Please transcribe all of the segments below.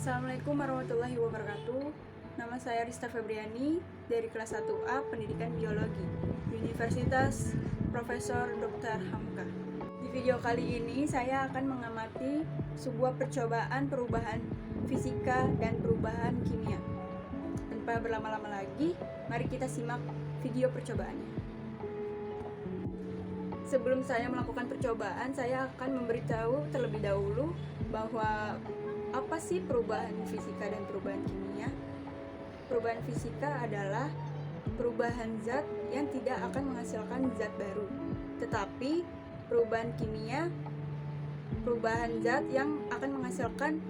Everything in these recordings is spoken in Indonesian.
Assalamualaikum warahmatullahi wabarakatuh. Nama saya Rista Febriani dari kelas 1A Pendidikan Biologi, Universitas Profesor Dr. Hamka. Di video kali ini saya akan mengamati sebuah percobaan perubahan fisika dan perubahan kimia. Tanpa berlama-lama lagi, mari kita simak video percobaannya. Sebelum saya melakukan percobaan, saya akan memberitahu terlebih dahulu bahwa apa sih perubahan fisika dan perubahan kimia? Perubahan fisika adalah perubahan zat yang tidak akan menghasilkan zat baru. Tetapi perubahan kimia, perubahan zat yang akan menghasilkan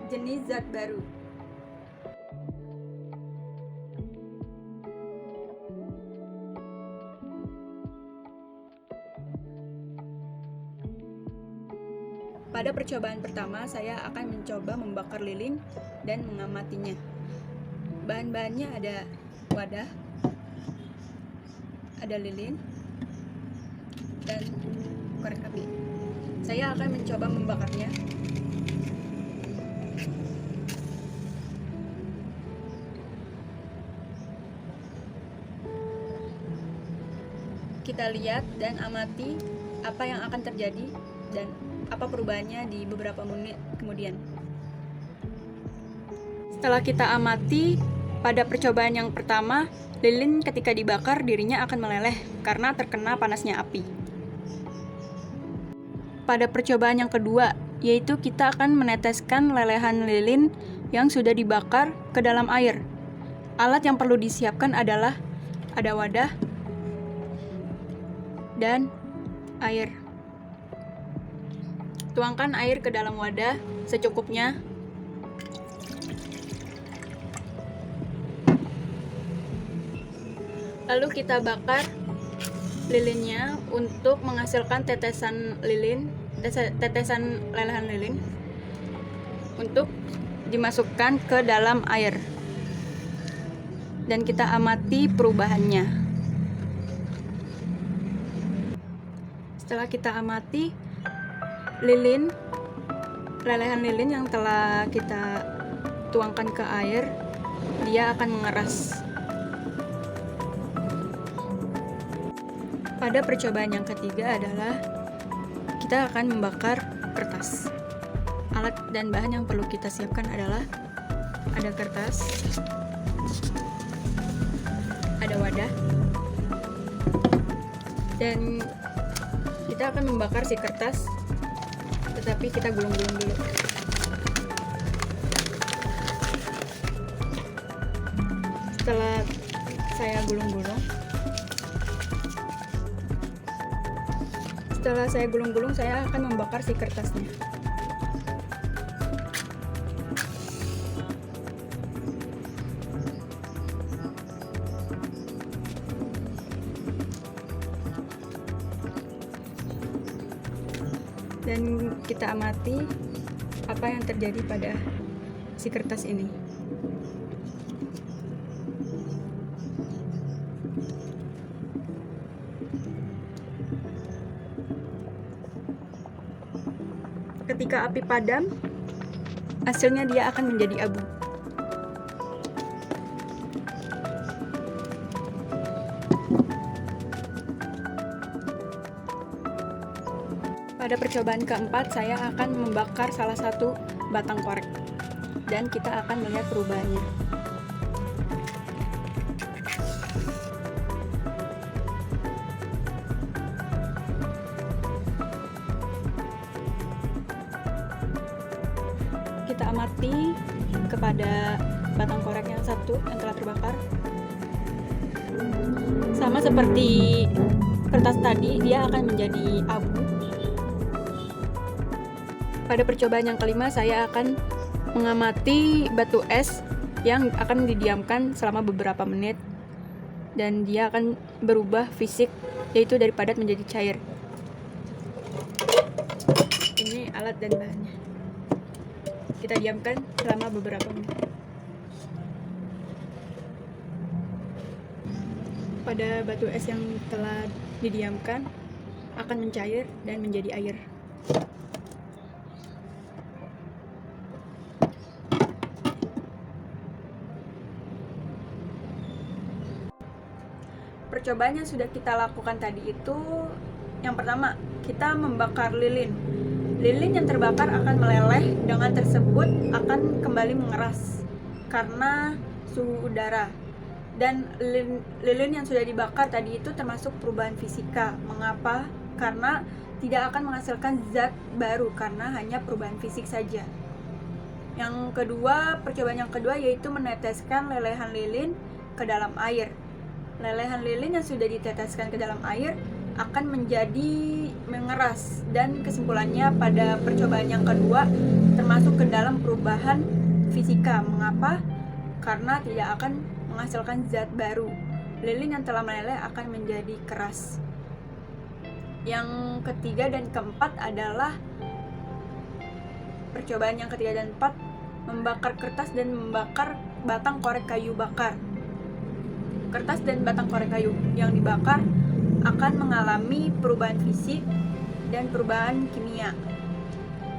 jenis zat baru. Pada percobaan pertama, saya akan mencoba membakar lilin dan mengamatinya. Bahan-bahannya ada wadah, ada lilin, dan korek api. Saya akan mencoba membakarnya. Kita lihat dan amati apa yang akan terjadi dan apa perubahannya di beberapa menit kemudian. Setelah kita amati, pada percobaan yang pertama, lilin ketika dibakar dirinya akan meleleh karena terkena panasnya api. Pada percobaan yang kedua, yaitu kita akan meneteskan lelehan lilin yang sudah dibakar ke dalam air. Alat yang perlu disiapkan adalah ada wadah dan air. Tuangkan air ke dalam wadah secukupnya. Lalu kita bakar lilinnya untuk menghasilkan tetesan lelehan lilin untuk dimasukkan ke dalam air. Dan kita amati perubahannya. Setelah kita amati lelehan lilin yang telah kita tuangkan ke air, dia akan mengeras. Pada percobaan yang ketiga adalah kita akan membakar kertas. Alat dan bahan yang perlu kita siapkan adalah ada kertas, ada wadah, dan kita akan membakar si kertas, tetapi kita gulung-gulung dulu. Setelah saya gulung-gulung, saya akan membakar si kertasnya. Dan kita amati apa yang terjadi pada si kertas ini. Ketika api padam, hasilnya dia akan menjadi abu. Pada percobaan keempat, saya akan membakar salah satu batang korek dan kita akan melihat perubahannya. Kita amati kepada batang korek yang satu yang telah terbakar. Sama seperti kertas tadi, dia akan menjadi abu. Pada percobaan yang kelima, saya akan mengamati batu es yang akan didiamkan selama beberapa menit dan dia akan berubah fisik, yaitu dari padat menjadi cair. Ini alat dan bahannya. Kita diamkan selama beberapa menit. Pada batu es yang telah didiamkan akan mencair dan menjadi air. percobaan yang sudah kita lakukan tadi itu, yang pertama, kita membakar lilin. Lilin yang terbakar akan meleleh, dengan tersebut akan kembali mengeras karena suhu udara. Dan lilin yang sudah dibakar tadi itu termasuk perubahan fisika. Mengapa? Karena tidak akan menghasilkan zat baru karena hanya perubahan fisik saja. Yang kedua, percobaan yang kedua yaitu meneteskan lelehan lilin ke dalam air. Lelehan lilin yang sudah diteteskan ke dalam air akan menjadi mengeras, dan kesimpulannya pada percobaan yang kedua termasuk ke dalam perubahan fisika. Mengapa? Karena tidak akan menghasilkan zat baru. Lilin yang telah meleleh akan menjadi keras. Yang ketiga dan keempat adalah percobaan yang ketiga dan keempat, membakar kertas dan membakar batang korek kayu bakar. Kertas dan batang korek kayu yang dibakar akan mengalami perubahan fisik dan perubahan kimia.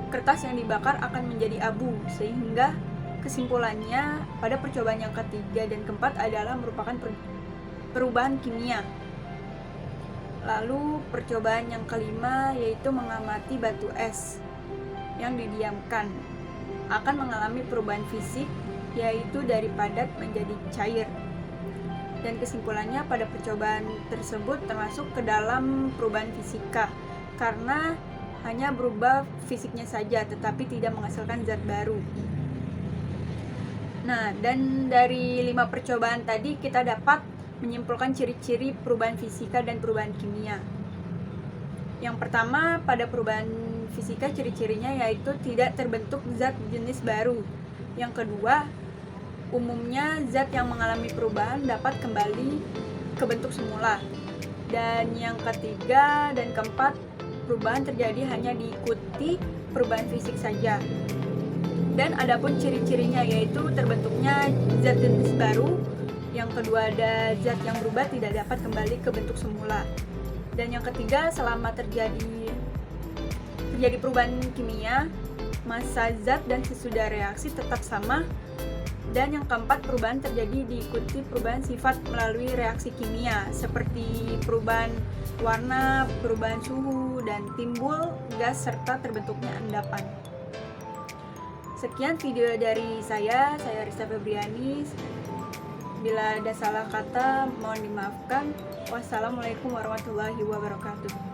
Kertas yang dibakar akan menjadi abu, sehingga kesimpulannya pada percobaan yang ketiga dan keempat adalah merupakan perubahan kimia. Lalu percobaan yang kelima yaitu mengamati batu es yang didiamkan akan mengalami perubahan fisik, yaitu dari padat menjadi cair. Dan kesimpulannya pada percobaan tersebut termasuk ke dalam perubahan fisika karena hanya berubah fisiknya saja tetapi tidak menghasilkan zat baru. Nah, dan dari 5 percobaan tadi kita dapat menyimpulkan ciri-ciri perubahan fisika dan perubahan kimia. Yang pertama, pada perubahan fisika ciri-cirinya yaitu tidak terbentuk zat jenis baru. Yang kedua, umumnya zat yang mengalami perubahan dapat kembali ke bentuk semula. Dan yang ketiga dan keempat, perubahan terjadi hanya diikuti perubahan fisik saja. Dan adapun ciri-cirinya yaitu terbentuknya zat jenis baru. Yang kedua, ada zat yang berubah tidak dapat kembali ke bentuk semula. Dan yang ketiga, selama terjadi perubahan kimia, massa zat dan sesudah reaksi tetap sama. Dan yang keempat, perubahan terjadi diikuti perubahan sifat melalui reaksi kimia seperti perubahan warna, perubahan suhu, dan timbul gas serta terbentuknya endapan. Sekian video dari saya Rista Febriani. Bila ada salah kata, mohon dimaafkan. Wassalamualaikum warahmatullahi wabarakatuh.